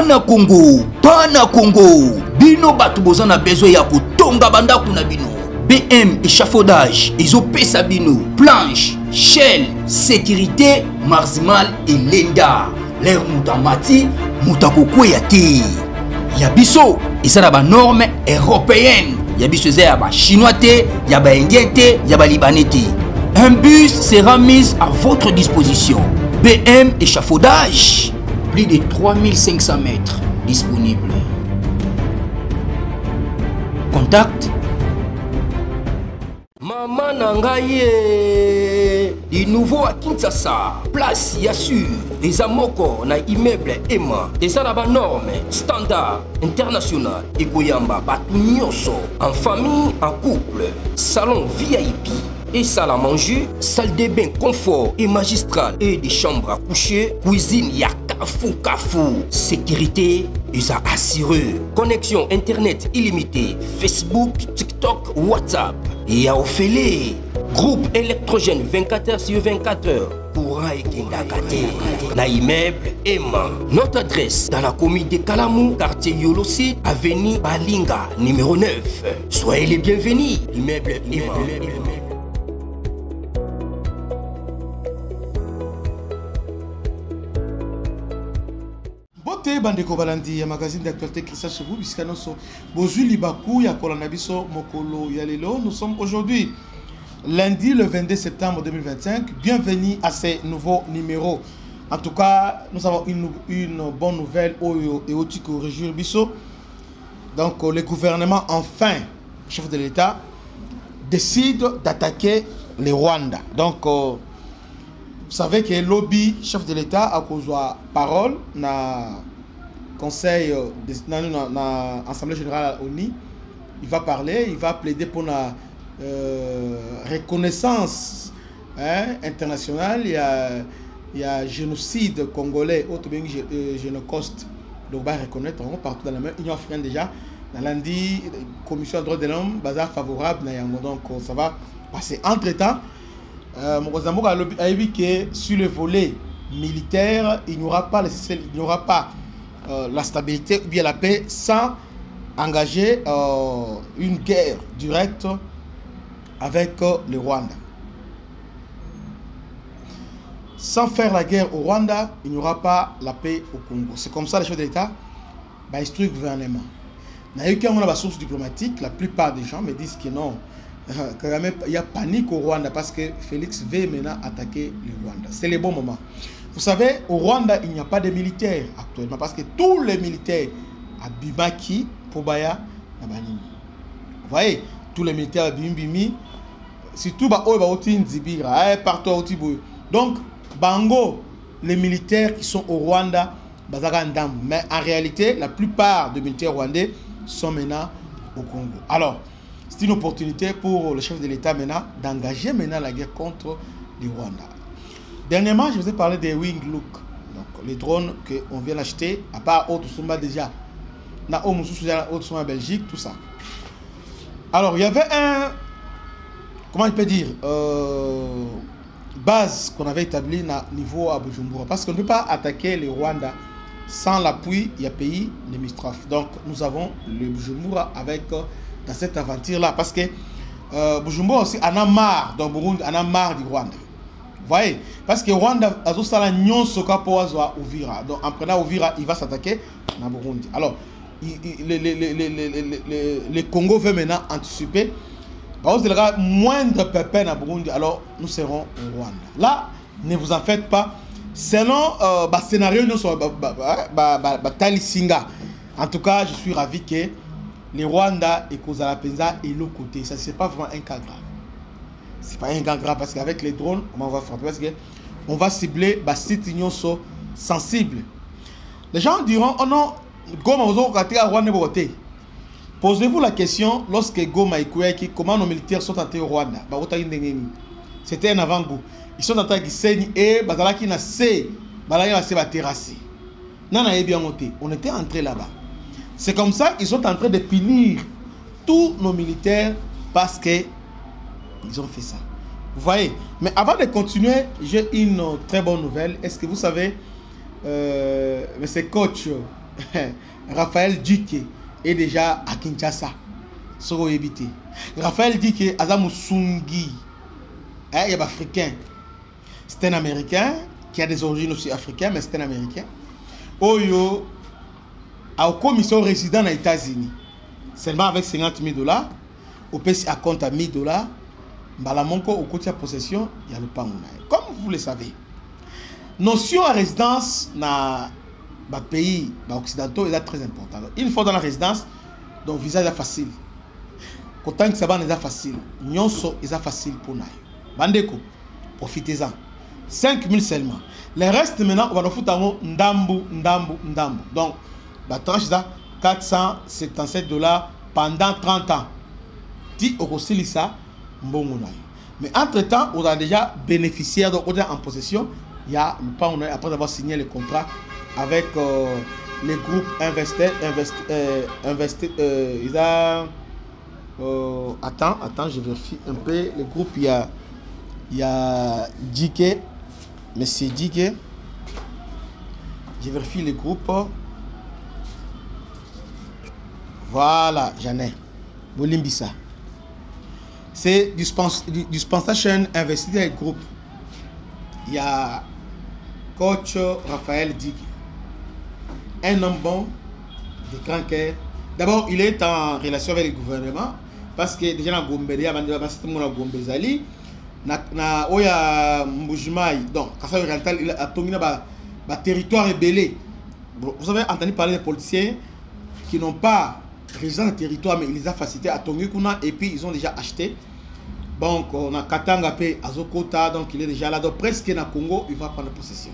Bana Congo, bino batu bozana besoin ya kotonga bandaku na bino. BM échafaudage, ezopesa bino, planche, shell, sécurité, marzimal et lenda. L'air moutamati, moutakokweya te. Yabiso, ezana ba norme européenne. Yabiso ya ba chinois te, ya ba indien te, ya ba libanais te. Un bus sera mis à votre disposition. BM échafaudage, plus de 3500 mètres disponibles. Contact Maman Nangaye, du nouveau à Kinshasa, place Yassur, des amoko na immeuble Emma, des arabes normes, standard, international, et Goyamba, Batunyoso, en famille, en couple, salon VIP. Et salle à manger, salle de bain confort et magistral et des chambres à coucher, cuisine ya kafou, sécurité ils a assuré, connexion internet illimitée, Facebook, TikTok, WhatsApp et à Ophélie, groupe électrogène 24h/24 courant et kindakate, na immeuble Emma. Notre adresse dans la commune de Kalamou, quartier Yolosi, avenue Balinga, numéro 9. Soyez les bienvenus, immeuble Emma. Bandeko balandi ya magazine d'actualité Christian chez vous puisque nous sommes Bozui Libaku ya Kolanabiso Mokolo Yalelo. Nous sommes aujourd'hui lundi le 22 septembre 2025. Bienvenue à ces nouveaux numéros. En tout cas, nous avons une bonne nouvelle au Eotiko Région Bisso. Donc le gouvernement, enfin, chef de l'État, décide d'attaquer les Rwandais. Donc vous savez que le lobby chef de l'État a causé parole na conseil de l'Assemblée générale ONU. Il va parler, il va plaider pour la reconnaissance internationale. Il y a génocide congolais, autre bien génocide. Donc, on va reconnaître partout dans la même Union africaine déjà. Dans lundi, commission des droits de l'homme, bazar favorable. Donc, ça va passer. Entre-temps, Mokozambo a dit que sur le volet militaire, il n'y aura pas la stabilité ou bien la paix sans engager une guerre directe avec le Rwanda. Sans faire la guerre au Rwanda, il n'y aura pas la paix au Congo. C'est comme ça les chefs de l'État instruisent le gouvernement. Il y a une source diplomatique, la plupart des gens me disent que non. Il y a panique au Rwanda parce que Félix veut maintenant attaquer le Rwanda. C'est le bon moment. Vous savez, au Rwanda, il n'y a pas de militaires actuellement parce que tous les militaires à Bimaki, Pobaya, Nabanini. Vous voyez, tous les militaires à Bimbimi, surtout partout au Tibou. Donc, Bango, les militaires qui sont au Rwanda, mais en réalité, la plupart des militaires rwandais sont maintenant au Congo. Alors, c'est une opportunité pour le chef de l'État maintenant d'engager maintenant la guerre contre le Rwanda. Dernièrement, je vous ai parlé des Wing Look, donc les drones qu'on vient d'acheter, à part Autre Sumba déjà, na Autre Sumba Belgique, tout ça. Alors, il y avait un, comment je peux dire, base qu'on avait établie à niveau à Bujumbura, parce qu'on ne peut pas attaquer le Rwanda sans l'appui du pays limitrophe. Donc, nous avons le Bujumbura avec dans cette aventure-là, parce que Bujumbura aussi en a marre, donc Burundi en a marre du Rwanda. Vous voyez, parce que Rwanda a aussi la nion soka pour Uvira. Donc en prenant Uvira, il va s'attaquer à Burundi. Alors, le Congo veut maintenant anticiper. Parce qu'il y aura moindre pépin à Burundi, alors nous serons au Rwanda. Là, ne vous en faites pas. Selon le scénario, nous sommes Talisinga. En tout cas, je suis ravi que les Rwanda et Kozala Penza et l'autre côté. Ça, c'est pas vraiment un cas grave. C'est pas un cas grave parce qu'avec les drones, on va frapper parce qu'on va cibler des sites sensibles. Les gens diront, oh non, Goma à Rwanda. Posez-vous la question, lorsque Goma et Koueki, comment nos militaires sont entrés au Rwanda? C'était un avant-goût. Ils sont entrés à Gisenyi et Bazalaki na se, Bazalaki na se va terrasser. On était entrés là-bas. C'est comme ça qu'ils sont en train de punir tous nos militaires parce qu'ils ont fait ça. Vous voyez? Mais avant de continuer, j'ai une très bonne nouvelle. Est-ce que vous savez, M. Coach Raphaël Dike est déjà à Kinshasa. Soro évité. Raphaël Dike Azamusungi, il est africain. C'est un Américain qui a des origines aussi africaines, mais c'est un Américain. Oyo a commission résident aux États-Unis. Seulement avec 50 000 $. Au PC à compte à 1000 $. Balamonko au côté de possession, il y a le Pangouna. Comme vous le savez, notion à résidence dans les pays occidentaux est très important. Une fois dans la résidence, donc visa est facile. Quand que ça va est facile, nyonso est facile pour nous. Bandeko, profitez-en. 5 000 seulement. Le reste maintenant, on va nous foutre en ndambu. Donc, la tranche est 477 $ pendant 30 ans. Si on conseille ça, mais entre-temps, on a déjà bénéficié, donc on est en possession. Il y a le pas, après avoir signé le contrat avec les groupes attends, je vérifie un peu. Le groupe, il y a Dike, Monsieur Dike. Je vérifie les groupes. Voilà, j'en ai. Bolimbisa. C'est Dispensation Investissement Group. Il y a coach Raphaël Dike. Un homme bon, de grand cœur. D'abord, il est en relation avec le gouvernement parce que déjà dans Gombe, il y a Gombe Zali. Na oya Mbujimai, donc Kassa Oriental, il a tourné un territoire rebellé. Vous avez entendu parler des politiciens qui n'ont pas résident le territoire, mais ils les ont facilité à Tongukuna et puis ils ont déjà acheté. Donc on a Katanga Pe Azokota, donc il est déjà là. Donc presque dans Congo, il va prendre possession.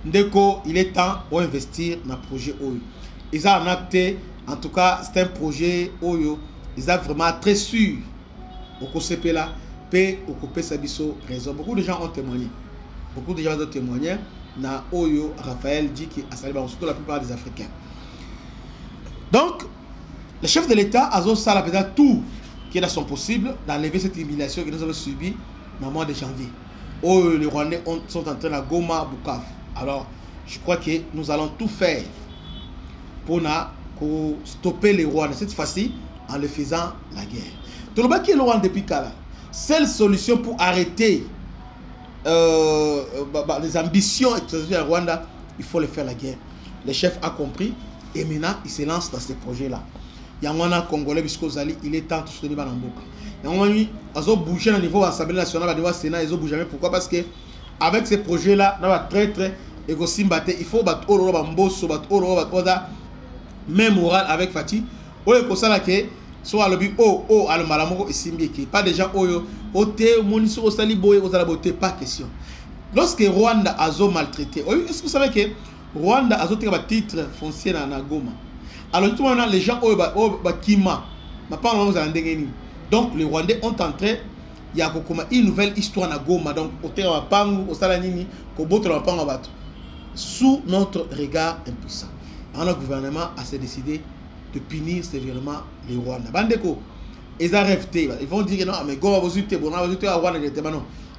Ndeko, il est temps d'investir dans le projet Oyo. Ils ont acté, en tout cas, c'est un projet Oyo. Ils sont vraiment très sûrs au CP là. Raison. Beaucoup de gens ont témoigné. Beaucoup de gens ont témoigné. Na Oyo, Raphaël dit qu'il a salé surtout la plupart des Africains. Donc, le chef de l'État a fait tout qui est dans son possible d'enlever cette humiliation que nous avons subie au mois de janvier. Oh, les Rwandais sont en train de Goma, Bukavu. Alors, je crois que nous allons tout faire pour stopper les Rwandais cette fois-ci en le faisant la guerre. Tout le monde qui est le Rwanda depuis Kala. Seule solution pour arrêter les ambitions du Rwanda, il faut le faire la guerre. Le chef a compris et maintenant il se lance dans ce projet-là. Il y a un Congolais, il est temps de soutenir Banamboka. Il y a un bouger au niveau de l'Assemblée nationale, au Sénat, ils ont bougé. Pourquoi? Parce que avec ces projets-là, il faut même moral avec Fatih. Soit le but al malamongo et simbieki pas des gens oyo ote moniso osali boye ozala bote pas question. Lorsque Rwanda a maltraité, est-ce que vous savez que Rwanda a un titre foncier na Goma? Alors tout maintenant les gens oyo ba kima ma pas on va ndengeni. Donc les Rwandais ont entré il y a une nouvelle histoire na Goma, donc ote wa pangu osala nini ko boto na pangu bato sous notre regard impuissant. Alors le gouvernement a décidé de punir sévèrement les Rwandais. Bandeko, ils ont rêvé. Ils vont dire non, mais go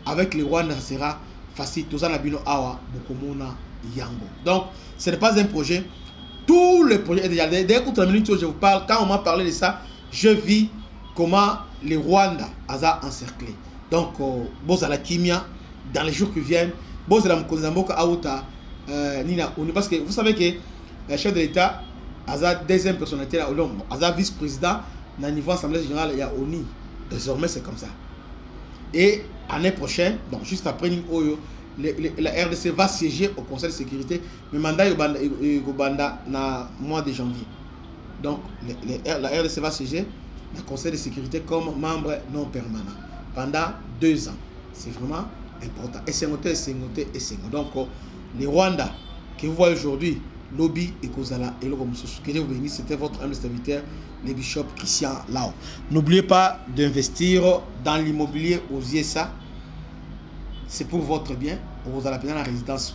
avec les Rwandais, ça sera facile. Tout ça, awa yango. Donc, ce n'est pas un projet. Tout le projet est déjà. Dès que je vous parle, quand on m'a parlé de ça, je vis comment les Rwandais ont encerclé. Donc, bon, à la kimia, dans les jours qui viennent, bon, à la Mkonzamboka Aouta, parce que vous savez que le chef de l'État, Aza deuxième personnalité là, Aza vice-président, dans le niveau Assemblée générale, il y a ONI. Désormais, c'est comme ça. Et l'année prochaine, donc juste après la RDC va siéger au Conseil de sécurité, mais le mandat est dans le mois de janvier. Donc, la RDC va siéger au Conseil de sécurité comme membre non permanent pendant 2 ans. C'est vraiment important. Et c'est noté. Donc, les Rwandais que vous voyez aujourd'hui, Lobby et Kozala et le que Dieu vous bénisse. C'était votre humble serviteur, le bishop Christian Lao. N'oubliez pas d'investir dans l'immobilier aux USA. C'est pour votre bien. Vous allez payer la résidence.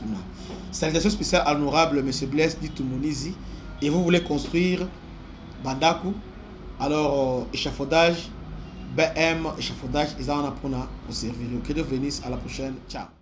Salutation spéciale à l'honorable M. Blaise Ditoumounizi. Et vous voulez construire Bandaku. Alors, échafaudage, BM, échafaudage, ils en apprennent au servir. Que Dieu vous bénisse. À la prochaine. Ciao.